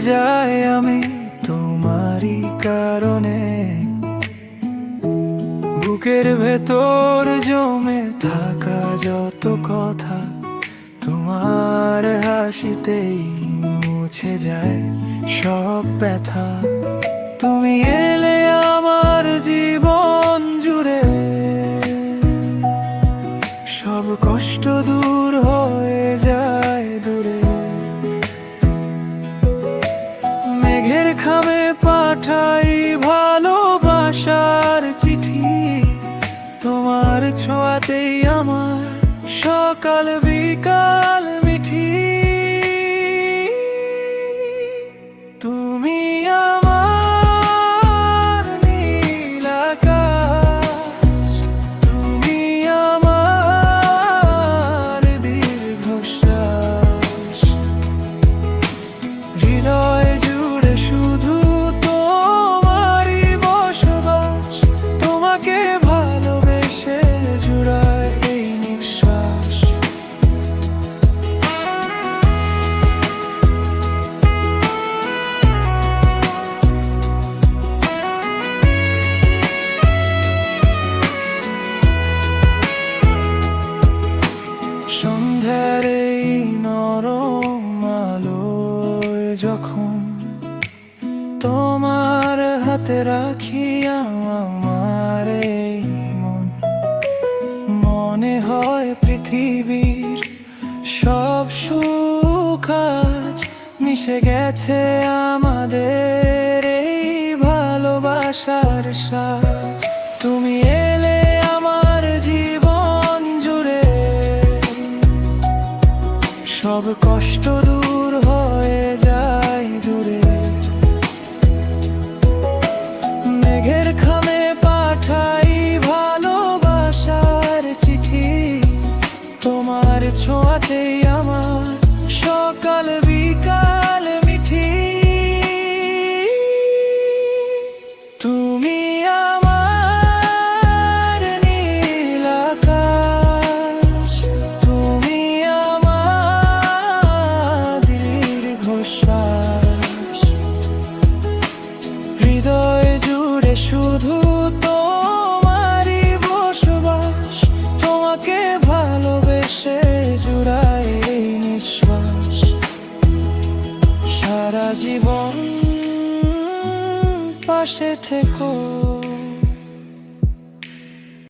যাই আমি তোমারই কারণে। বুকের ভেতর জমে থাকা যত কথা তোমার হাসিতেই মুছে যায় সব ব্যথা। তুমি এলে আমার জীবন জুড়ে, সব কষ্ট দূর হয়ে যায় দূরে। মেঘের খামে পাঠাই ভালোবাসার চিঠি, তোমার ছোঁয়াতেই আমার সকাল বিকাল মিঠি। তুমি আমার নীল আকাশ, তুমি আমার দীর্ঘশ্বাস। হৃদয় জুড়ে শুধু তোমারই বসবাস, তোমাকে ভালোবেসে জুড়ায় এই নিঃশ্বাস। সন্ধ্যার এই নরম আলোয় যখন তোমার হাতে রাখি আমার এই মন, মনে হয় পৃথিবীর সব সুখ আজ মিশে গেছে আমাদের এই ভালোবাসার সাজ। তুমি এলে আমার জীবন জুড়ে, সব কষ্ট দূর হয়ে যায় দূরে। মেঘের খামে পাঠাই ভালোবাসার চিঠি, তোমার ছোঁয়াতেই আমার সকাল বিকাল মিঠি। তুমি আমার নীল আকাশ, তুমি আমার দীর্ঘশ্বাস। হৃদয় জুড়ে শুধু তোমারই বসবাস, তোমাকে ভালোবেসে জুড়ায় এই নিঃশ্বাস। সারা জীবন পাশে থেকো।